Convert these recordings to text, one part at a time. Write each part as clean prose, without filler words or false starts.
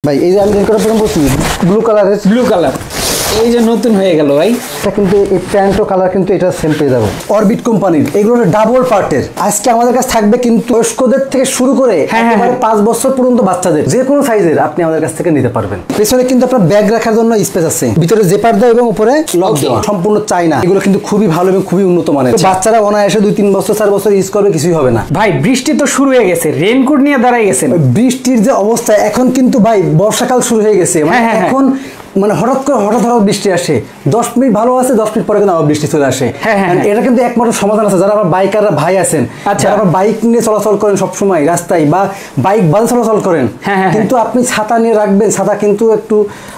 ভাই এই যে আমি রেনকোটের প্রথম বলছি ব্লু কালারের, ব্লু কালার এই যে নতুন হয়ে গেল ভাই। এটা কিন্তু এই প্যান্ট ও কালার কিন্তু এটা সেম পেয়ে যাবো অরবিট কোম্পানির। এগুলো ডাবল পার্টের। আজকে আমাদের কাছে থাকবে কিন্তু বয়স্কদের থেকে শুরু করে একেবারে 5 বছর পর্যন্ত বাচ্চাদের যে কোনো সাইজের আপনি আমাদের কাছ থেকে নিতে পারবেন। পেছনে কিন্তু আপনার ব্যাগ রাখার জন্য স্পেস আছে, ভিতরে জেপার দেওয়া এবং উপরে লক দেওয়া, সম্পূর্ণ চায়না। এগুলো কিন্তু খুবই ভালো এবং খুবই উন্নত মানের। বাচ্চারা অনায়াসে 2-3 বছর 4 বছর ইউজ করবে, কিছুই হবে না। ভাই বৃষ্টি তো শুরু হয়ে গেছে, রেইনকোট নিয়ে দাঁড়াই গেছেন। বৃষ্টির যে অবস্থা এখন কিন্তু ভাই বর্ষাকাল শুরু হয়ে গেছে, মানে এখন মানে হঠাৎ বৃষ্টি আসে, 10 মিনিট ভালো আছে, 10 মিনিট পরে কিন্তু আবার বৃষ্টি চলে আসে। এটা কিন্তু একমাত্র সমাধান আছে যারা আমার বাইকাররা ভাই আছেন, যারা আমার বাইক নিয়ে চলাচল করেন সবসময় রাস্তায় বা বাইক বাদে চলাচল করেন, কিন্তু আপনি ছাতা নিয়ে রাখবেন। ছাতা কিন্তু একটু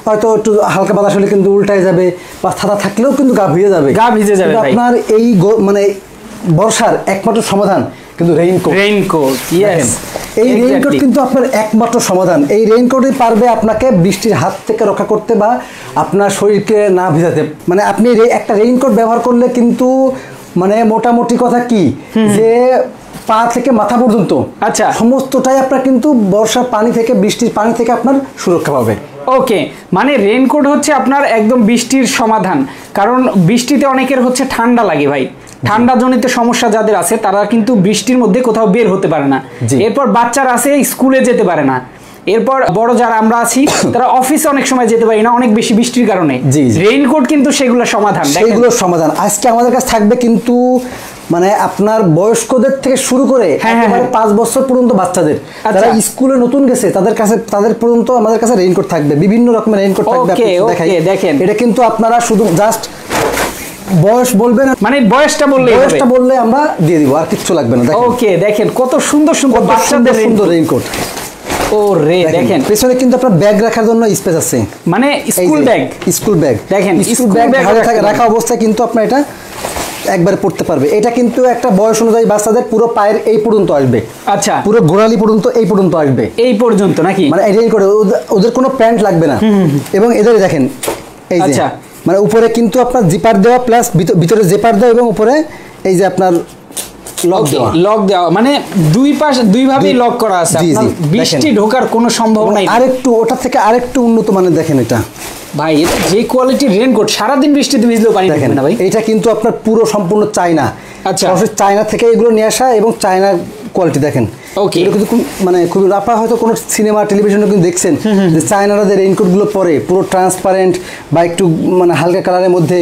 হয়তো একটু হালকা বাতাস হলে কিন্তু উল্টায় যাবে, বা ছাতা থাকলেও কিন্তু গা ভিজে যাবে। আপনার এই মানে বর্ষার একমাত্র সমাধান কিন্তু রেইনকোট। এই রেইনকোট কিন্তু আপনার একমাত্র সমাধান। এই রেইনকোটই পারবে আপনাকে বৃষ্টির হাত থেকে রক্ষা করতে বা আপনার শরীরকে না ভিজাতে। মানে আপনি একটা রেইনকোট ব্যবহার করলে কিন্তু মানে মোটামুটি কথা কি যে পা থেকে মাথা পর্যন্ত সমস্তটাই আপনার কিন্তু বর্ষার পানি থেকে বৃষ্টির পানি থেকে আপনার সুরক্ষা পাবে। ওকে, মানে রেইনকোট হচ্ছে আপনার একদম বৃষ্টির সমাধান। কারণ বৃষ্টিতে অনেকের হচ্ছে ঠান্ডা লাগে ভাই, ঠান্ডা জনিত সমস্যা যাদের আছে তারা কিন্তু বৃষ্টির মধ্যে কোথাও বের হতে পারে না। এরপর বাচ্চারা আছে স্কুলে যেতে পারে না। এরপর বড় যারা আমরা আছি তারা অফিসে অনেক সময় যেতে পারি না অনেক বেশি বৃষ্টির কারণে। রেইনকোট কিন্তু সেগুলো সমাধান। সেগুলোর সমাধান আজকে আমাদের কাছে থাকবে কিন্তু মানে আপনার বয়স্কদের থেকে শুরু করে 5 বছর পর্যন্ত বাচ্চাদের যারা স্কুলে নতুন গেছে তাদের পর্যন্ত আমাদের কাছে রেইনকোট থাকবে, বিভিন্ন রকমের রেইনকোট থাকবে। দেখেন এটা কিন্তু আপনারা শুধু জাস্ট বয়স বলবেন, মানে বয়সটা বললে আমরা দিয়ে দিব, আর কিছু লাগবে না। ওকে, দেখেন কত সুন্দর সুন্দর বাচ্চাদের সুন্দর রেইনকোট। দেখেন পেছনে কিন্তু আপনার ব্যাগ রাখার জন্য স্পেস আছে, মানে স্কুল ব্যাগ। দেখেন স্কুল ব্যাগ রাখা অবস্থায় কিন্তু আপনার এটা একবারে পড়তে পারবে। এটা কিন্তু একটা বয়স অনুযায়ী বাচ্চাদের পুরো পায়ের এই পর্যন্ত আসবে, আচ্ছা পুরো গোড়ালি পর্যন্ত এই পর্যন্ত আসবে, এই পর্যন্ত নাকি? মানে এই করে ওদের কোনো প্যান্ট লাগবে না। এবং এদের দেখেন এই যে মানে উপরে কিন্তু আপনার জিপার দেওয়া প্লাস ভিতরে জেপার দেওয়া এবং উপরে এই যে আপনার লক দেওয়া, মানে দুই ভাবেই লক করা আছে। বৃষ্টি ঢোকার কোনো সম্ভাবনা নাই। আরেকটু ওটা থেকে আরেকটু উন্নত মানের দেখেন এটা ভাই, এটা যে কোয়ালিটির রেইনকোট সারাদিন বৃষ্টিতে ভিজলেও পানি ঢুকবে না ভাই। এটা কিন্তু আপনার পুরো সম্পূর্ণ চায়না, আচ্ছা চায়না থেকে এগুলো নিয়ে আসা এবং চায়না কোয়ালিটি দেখেন। এগুলো কিন্তু মানে খুবই, আপনারা হয়তো কোনো সিনেমা টেলিভিশনে কিন্তু দেখছেন যে চায়নারা যে রেইনকোটগুলো পরে পুরো ট্রান্সপারেন্ট বা একটু মানে হালকা কালারের মধ্যে।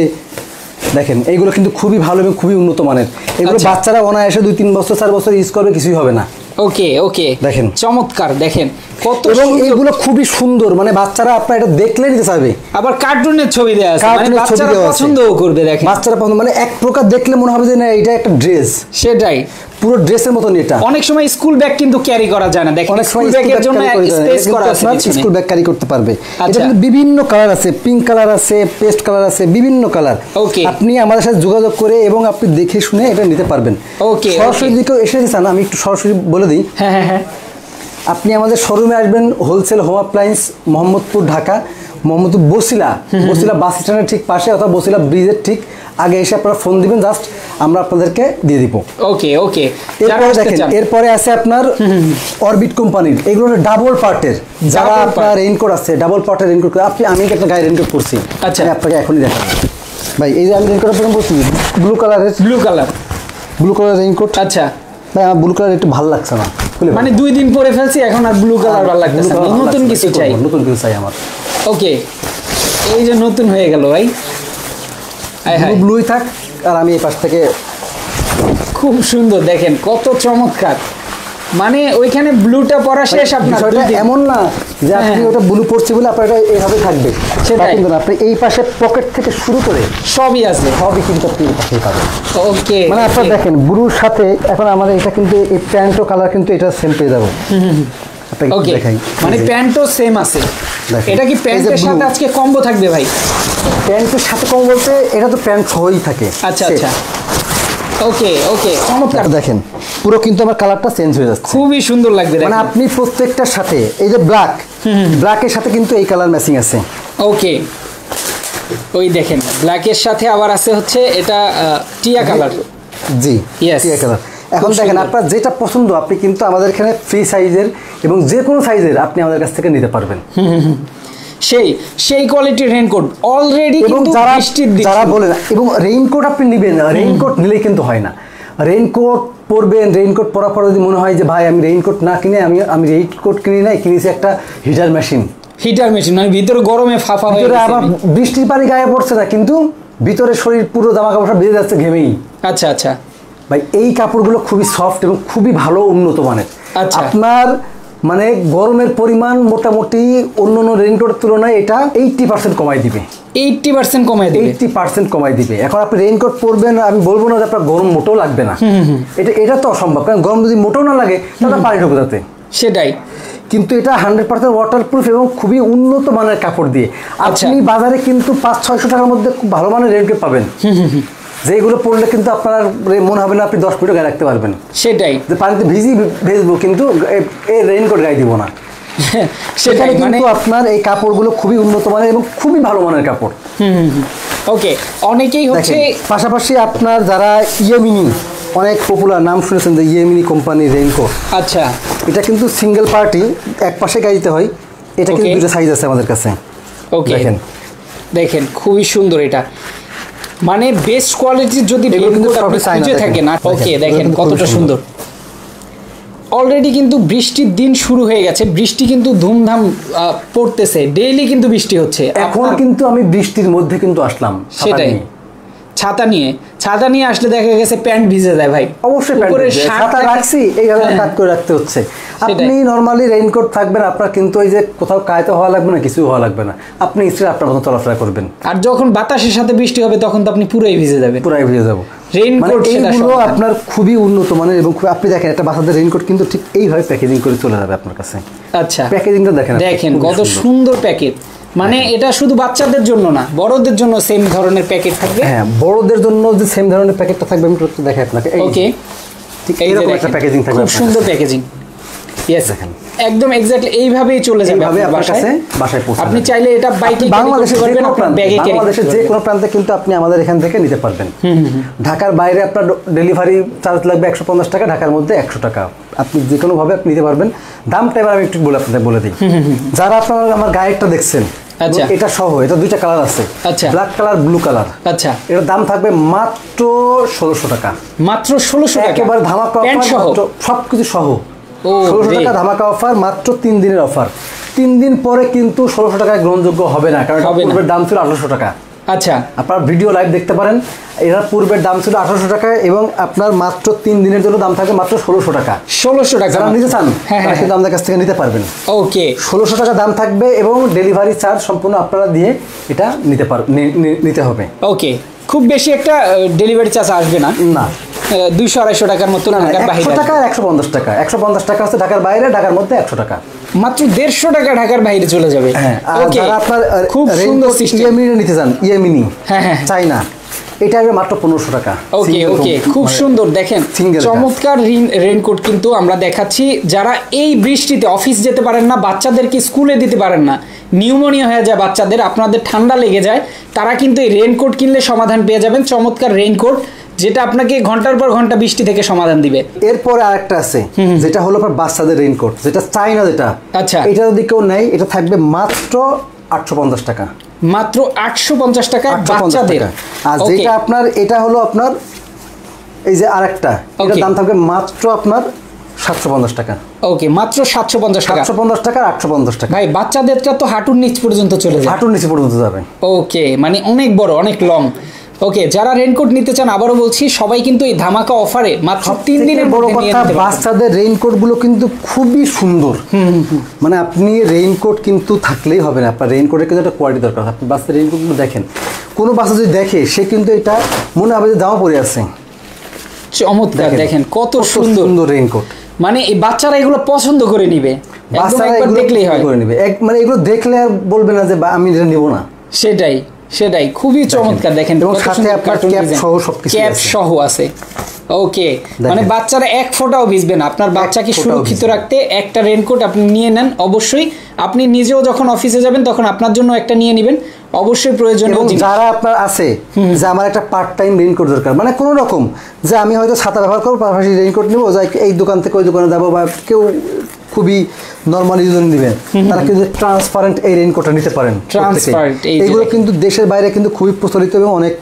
দেখেন এইগুলো কিন্তু খুবই ভালো এবং খুবই উন্নত মানের। এগুলো বাচ্চারা অনায়াসে 2-3 বছর 4 বছর ইউজ করবে, কিছুই হবে না। ওকে দেখেন চমৎকার, দেখেন কত। এবং এইগুলো খুবই সুন্দর, মানে বাচ্চারা আপনার এটা দেখলে নিতে চাইবে। আবার কার্টুনের ছবি দেওয়া আছে, মানে বাচ্চারা পছন্দও করবে। দেখেন বাচ্চারা পছন্দ, মানে এক প্রকার দেখলে মনে হবে যে না এটা একটা ড্রেস। সেটাই, পুরো ড্রেসের মতন এটা। অনেক সময় স্কুল ব্যাগ কিন্তু ক্যারি করা যায় না, দেখেন স্কুল ব্যাগের জন্য স্পেস করা আছে, স্কুল ব্যাগ ক্যারি করতে পারবে। এটা কিন্তু বিভিন্ন কালার আছে, পিঙ্ক কালার আছে, পেস্ট কালার আছে, বিভিন্ন কালার। আপনি আমাদের সাথে যোগাযোগ করে এবং আপনি দেখে শুনে এটা নিতে পারবেন। সরাসরি দিকেও এসে চান, আমি একটু সরাসরি বলে দিই। হ্যাঁ, আপনি আমাদের শোরুমে আসবেন, wholesale home appliance, Mohammadpur, Dhaka. Mohammadpur Bosila bus স্ট্যান্ডের ঠিক পাশে অথবা বসিলা ব্রিজের ঠিক আগে এসে আপনারা ফোন দিবেন, জাস্ট আমরা আপনাদেরকে দিয়ে দিব। ওকে এরপরে দেখেন, এরপরে আছে আপনার অরবিট কোম্পানির। এগুলো ডাবল পার্টের যারা আপনার রেইনকোট আছে, ডাবল পার্টের রেইনকোট। আমি একটা গায়ে রেইনকোট পরছি, আচ্ছা আপনাকে এখনই দেখাবো ভাই। এই যে আমি রেইনকোট প্রথম বলছি ব্লু কালার রেইনকোট। আচ্ছা ভাই আমার ব্লু কালার একটু ভালো লাগছে না, মানে 2 দিন পরে ফেলছি, এখন আর ব্লু কালার ভালো লাগতেছে না, নতুন কিছু চাই আমার। ওকে, এই যে নতুন হয়ে গেল ভাই, ব্লুই থাক। আর আমি এই পাশ থেকে খুব সুন্দর, দেখেন কত চমৎকার। মানে ওইখানে ব্লুটা পরা শেষ, আপনার এমন না যে আপনি ওটা ব্লু পরছি বলে আপনার এটা এইভাবে থাকবে, সেটা কিন্তু না। আপনি এই পাশে পকেট থেকে শুরু করে সবই আছে, সবই কিন্তু আপনি এই পাশেই পাবেন। ওকে, মানে আপনার দেখেন ব্লুর সাথে এখন আমাদের এটা কিন্তু এই প্যান্ট ও কালার কিন্তু এটা সেম পেয়ে যাবো। ওকে, মানে প্যান্টও সেম আছে। এটা কি প্যান্টের সাথে আজকে কম্বো থাকবে ভাই? প্যান্টের সাথে কম্বো বলতে এটা তো প্যান্ট সহই থাকে। আচ্ছা ওকে চমৎকার। দেখেন পুরো কিন্তু আমার কালারটা চেঞ্জ হয়ে যাচ্ছে, খুবই সুন্দর লাগবে। মানে আপনি প্রত্যেকটার সাথে এই যে ব্ল্যাকের সাথে কিন্তু এই কালার ম্যাচিং আছে। ওকে, ওই দেখেন ব্ল্যাকের সাথে আবার আছে হচ্ছে এটা টিয়া কালার। জি, টিয়া কালার। এখন দেখেন আপনার যেটা পছন্দ আপনি কিন্তু আমাদের এখানে ফ্রি সাইজের এবং যে কোনো সাইজের আপনি আমাদের কাছ থেকে নিতে পারবেন। সেই কোয়ালিটির রেইনকোট অলরেডি কিন্তু বৃষ্টির দিন যারা বলেন এবং রেইনকোট আপনি নেবেন, রেইনকোট নিলেই কিন্তু হয় না। রেইনকোট পরবেন, রেইনকোট পরার পর যদি মনে হয় যে ভাই আমি রেইনকোট না কিনে আমি রেইনকোট কিনে নাই, কিনেছি একটা হিটার মেশিন মানে ভিতরে গরমে ফাফা হয়ে গেছে, আবার বৃষ্টির পানি গায়ে পড়ছে না কিন্তু ভিতরে শরীর পুরো জামা কাপড় ভিজে যাচ্ছে ঘেমেই। আচ্ছা আচ্ছা ভাই এই কাপড়গুলো খুবই সফট এবং খুবই ভালো উন্নত মানের। আপনার মানে গরমের পরিমাণ মোটামুটি অন্য রেইনকোটের তুলনায় এটা 80% কমাই দিবে। 80% কমাই দিবে। এখন আপনি রেইনকোট পরবেন, আমি বলবো না যে আপনার গরম মোটেও লাগবে না, এটা তো অসম্ভব, কারণ গরম যদি মোটেও না লাগে তাহলে পানি ঢুকে যাতে। সেটাই, কিন্তু এটা 100% ওয়াটারপ্রুফ এবং খুবই উন্নত মানের কাপড় দিয়ে। আপনি বাজারে কিন্তু 500-600 টাকার মধ্যে খুব ভালো মানের রেইনকোট পাবেন, যেগুলো পরলে কিন্তু আপনার মনে হবে না আপনি 10 মিনিট গায়ে রাখতে পারবেন। সেটাই, যে পানিতে ভেজবো কিন্তু এই রেইনকোট গায়ে দিব না। সেটাই মানে আপনার এই কাপড়গুলো খুবই উন্নত মানের এবং খুবই ভালো মানের কাপড়। ওকে, অনেকেই হচ্ছে পাশাপাশি আপনার যারা ইয়েমিনি অনেক পপুলার নাম শুনেছেন যে ইয়েমিনি কোম্পানি রেইনকোট। আচ্ছা, এটা কিন্তু সিঙ্গেল পার্টি, এক পাশে গায়ে দিতে হয়। এটা কিন্তু দুটো সাইজ আছে আমাদের কাছে। ওকে, দেখেন খুবই সুন্দর, এটা মানে বেস্ট কোয়ালিটির যদি রেইনকোট আপনি খুঁজে থাকেন। ওকে, দেখেন কতটা সুন্দর। অলরেডি কিন্তু বৃষ্টির দিন শুরু হয়ে গেছে, বৃষ্টি কিন্তু ধুমধাম পড়তেছে, ডেইলি কিন্তু বৃষ্টি হচ্ছে। এখন কিন্তু আমি বৃষ্টির মধ্যে কিন্তু আসলাম, সেটাই ছাতা নিয়ে আসলে দেখা গেছে প্যান্ট ভিজে যায় ভাই। অবশ্যই ছাতা রাখছি, এইভাবে কাট করে রাখতে হচ্ছে। আপনি নরমালি রেইনকোট থাকবেন, আপনার কিন্তু ওই যে কোথাও কায়তে হওয়া লাগবে না, কিছু হওয়া লাগবে না, আপনি স্ত্রী আপনার মতো চলাফেরা করবেন। আর যখন বাতাসের সাথে বৃষ্টি হবে তখন তো আপনি পুরোই ভিজে যাবেন। রেইনকোট এইগুলো আপনার খুবই উন্নত মানের এবং আপনি দেখেন একটা বাচ্চাদের রেইনকোট কিন্তু ঠিক এইভাবে প্যাকেজিং করে চলে যাবে আপনার কাছে। আচ্ছা, প্যাকেজিংটা দেখেন কত সুন্দর প্যাকেট। মানে এটা শুধু বাচ্চাদের জন্য না, বড়দের জন্য সেম ধরনের প্যাকেট থাকবে। হ্যাঁ, বড়দের জন্য যে সেম ধরনের প্যাকেটটা থাকবে আমি একটু দেখাই আপনাকে। ওকে, ঠিক এইরকম একটা প্যাকেজিং থাকবে, খুব সুন্দর প্যাকেজিং। ইয়েস, দেখেন একদম এক্স্যাক্টলি এইভাবেই চলে যাবে আপনার কাছে, বাসায় পৌঁছে। আপনি চাইলে এটা বাইকে বাংলাদেশের যে কোনো প্রান্তে কিন্তু আপনি আমাদের এখান থেকে নিতে পারবেন। ঢাকার বাইরে আপনার ডেলিভারি চার্জ লাগবে 150 টাকা, ঢাকার মধ্যে 100 টাকা। আপনি যে কোনো ভাবে আপনি নিতে পারবেন। দামটা এবার আমি একটু আপনাদের বলে দিই। যারা আপনারা আমার গাইডটা দেখছেন, আচ্ছা, এটা সহ এটা দুইটা কালার আছে, আচ্ছা, ব্ল্যাক কালার, ব্লু কালার। আচ্ছা, এর দাম থাকবে মাত্র 1600 টাকা। মাত্র 1600 টাকা, একেবারে ধামাকা অফার, সবকিছু সহ 1600 টাকা ধামাকা অফার, মাত্র 3 দিনের অফার। 3 দিন পরে কিন্তু 1600 টাকায় গ্রহণযোগ্য হবে না, কারণ পূর্বের দাম ছিল 1800 টাকা। আচ্ছা, আপনার ভিডিও লাইভ দেখতে পারেন, এর পূর্বের দাম ছিল 1800 টাকা এবং আপনার মাত্র 3 দিনের জন্য দাম থাকবে মাত্র 1600 টাকা। 1600 টাকা যারা নিতে চান তারা কিন্তু আমাদের কাছ থেকে নিতে পারবেন। ওকে, 1600 টাকা দাম থাকবে এবং ডেলিভারি চার্জ সম্পূর্ণ আপনারা দিয়ে এটা নিতে হবে। ওকে, খুব বেশি একটা ডেলিভারি চার্জ আসবে না, না 200-250 টাকার মতো ঢাকার বাইরে। 100 টাকা 150 টাকা, 150 টাকা হচ্ছে ঢাকার বাইরে, ঢাকার মধ্যে 100 টাকা। মাত্র 150 টাকা ঢাকার বাইরে চলে যাবে। ওকে, আপনার খুব সুন্দর সিস্টেম। ইয়েমিনি নিতে চান, ইয়েমিনি, হ্যাঁ চাইনা, এটা হবে মাত্র 1500 টাকা। ওকে ওকে, খুব সুন্দর। দেখেন চমৎকার রেইনকোট কিন্তু আমরা দেখাচ্ছি। যারা এই বৃষ্টিতে অফিস যেতে পারেন না, বাচ্চাদেরকে স্কুলে দিতে পারেন না, নিউমোনিয়া হয়ে যায় বাচ্চাদের, আপনাদের ঠান্ডা লেগে যায়, তারা কিন্তু এই রেইনকোট কিনলে সমাধান পেয়ে যাবেন। চমৎকার রেইনকোট যেটা আপনাকে ঘন্টার পর ঘন্টা বৃষ্টি থেকে সমাধান দিবে। এরপরে আরেকটা আছে যেটা হলো আপনার বাচ্চাদের রেইনকোট, যেটা চাইনা, যেটা আচ্ছা, এটা যদি কেউ নেয় এটা থাকবে মাত্র 850 টাকা। মাত্র 850 টাকা বাচ্চাদের। আর যেটা আপনার এটা হলো আপনার এই যে আরেকটা, এটার দাম থাকবে মাত্র আপনার 750 টাকা। ওকে, মাত্র 750 টাকা। 750 টাকা, 850 টাকা। ভাই বাচ্চাদেরটা তো হাঁটুর নিচ পর্যন্ত চলে যায়, হাঁটুর নিচে পর্যন্ত যাবে। ওকে, মানে অনেক বড়, অনেক লং। ওকে, যারা রেইনকোট নিতে চান, আবারও বলছি, সবাই কিন্তু এই ধামাকা অফারে মাত্র 3 দিনের বড় কথা, বাচ্চাদের রেইনকোট গুলো কিন্তু খুবই সুন্দর। মানে আপনি রেইনকোট কিন্তু থাকলেই হবে না, আপনার রেইনকোটের কিন্তু একটা কোয়ালিটি দরকার। আপনি বাচ্চাদের রেইনকোট গুলো দেখেন, কোনো বাচ্চা যদি দেখে সে কিন্তু এটা মনে হবে যে জামা পরে আছে। চমৎকার, দেখেন কত সুন্দর সুন্দর রেইনকোট। মানে এই বাচ্চারা এগুলো পছন্দ করে নিবে, বাচ্চারা একবার দেখলেই হয়, করে নিবে। মানে এগুলো দেখলে আর বলবে না যে আমি এটা নেব না। সেটাই, খুবই চমৎকার। দেখেন এবং সাথে আপনার ক্যাপ সহ সবকিছু, ক্যাপ সহ আছে। ওকে, মানে বাচ্চারা এক ফোঁটাও ভিজবে না। আপনার বাচ্চাকে সুরক্ষিত রাখতে একটা রেইনকোট আপনি নিয়ে নেন অবশ্যই। আপনি নিজেও যখন অফিসে যাবেন তখন আপনার জন্য একটা নিয়ে নেবেন অবশ্যই প্রয়োজনীয় জিনিস। যারা আপনার আছে যে আমার একটা পার্ট টাইম রেইনকোট দরকার, মানে কোনো রকম যে আমি হয়তো ছাতা ব্যবহার করবো, পাশাপাশি রেইনকোট নেবো, যাই এই দোকান থেকে ওই দোকানে যাবো, বা কেউ খুবই নরমালি যদি নেবেন তারা কিন্তু ট্রান্সপারেন্ট এই রেইনকোটটা নিতে পারেন। এইগুলো কিন্তু দেশের বাইরে কিন্তু খুবই প্রচলিত এবং অনেক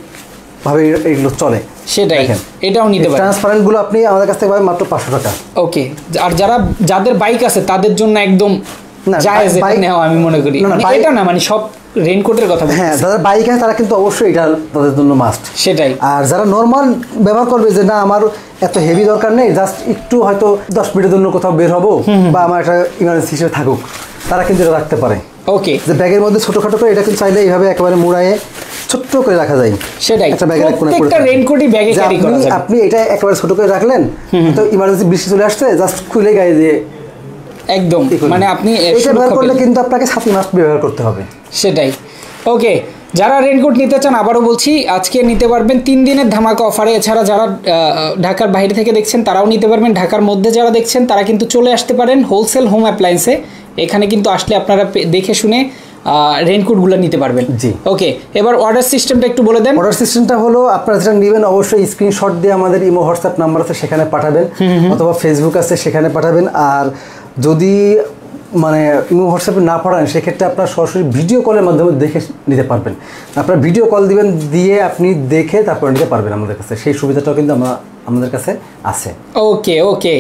ভাবে এগুলো চলে। সেটাই, এটাও নিতে পারেন। ট্রান্সপারেন্ট গুলো আপনি আমাদের কাছ থেকে পাবেন মাত্র 500 টাকা। ওকে, আর যাদের বাইক আছে তাদের জন্য একদম জায়েজ এটা নেওয়া আমি মনে করি। এটা না মানে সব রেইনকোটের কথা বলছি। হ্যাঁ, যারা বাইক আছে তারা কিন্তু অবশ্যই এটা তাদের জন্য মাস্ট। সেটাই। আর যারা নরমাল ব্যবহার করবে যে না আমার এত হেভি দরকার নেই, জাস্ট একটু হয়তো 10 মিনিটের জন্য কোথাও বের হবো বা আমার একটা ইমার্জেন্সি হিসেবে থাকুক, তারা কিন্তু এটা রাখতে পারে। ওকে, যে ব্যাগের মধ্যে ছোটখাটো করে এটা কিন্তু চাইলে এইভাবে একেবারে মুড়ায়ে ছোট্ট করে রাখা যায়। সেটাই, একটা ব্যাগের কোণে প্রত্যেকটা রেইনকোটই ব্যাগে ক্যারি করা যায়। আপনি এটা একেবারে ছোট করে রাখলেন, তো ইমার্জেন্সি বৃষ্টি চলে আসছে, জাস্ট খুলে গায়ে দিয়ে একদম, মানে আপনি এটা ব্যবহার করলে কিন্তু আপনাকে ছাতি মাস্ক ব্যবহার করতে হবে। সেটাই। ওকে, যারা রেইনকোট নিতে চান আবারও বলছি আজকে নিতে পারবেন 3 দিনের ধামাকা অফারে। এছাড়া যারা ঢাকার বাইরে থেকে দেখছেন তারাও নিতে পারবেন। ঢাকার মধ্যে যারা দেখছেন তারা কিন্তু চলে আসতে পারেন হোলসেল হোম অ্যাপ্লায়েন্সে। এখানে কিন্তু আসলে আপনারা দেখে শুনে রেইনকোটগুলো নিতে পারবেন। জি। ওকে, এবার অর্ডার সিস্টেমটা একটু বলে দেন। অর্ডার সিস্টেমটা হলো আপনারা যেটা নেবেন অবশ্যই স্ক্রিনশট দিয়ে আমাদের ইমো হোয়াটসঅ্যাপ নাম্বার আছে সেখানে পাঠাবেন, অথবা ফেসবুক আছে সেখানে পাঠাবেন। আর যদি মানে ইমো হোয়াটসঅ্যাপে না পাঠান সেক্ষেত্রে আপনার সরাসরি ভিডিও কলের মাধ্যমে দেখে নিতে পারবেন। আপনারা ভিডিও কল দিবেন, দিয়ে আপনি দেখে তারপর নিতে পারবেন আমাদের কাছে। সেই সুবিধাটাও কিন্তু আমাদের কাছে আছে। ওকে ওকে,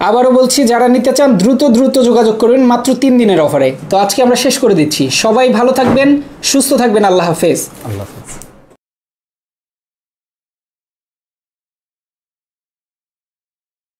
আবারও বলছি যারা নিতে চান দ্রুত যোগাযোগ করবেন মাত্র 3 দিনের অফারে। তো আজকে আমরা শেষ করে দিচ্ছি। সবাই ভালো থাকবেন, সুস্থ থাকবেন। আল্লাহ হাফেজ। আল্লাহ হাফেজ।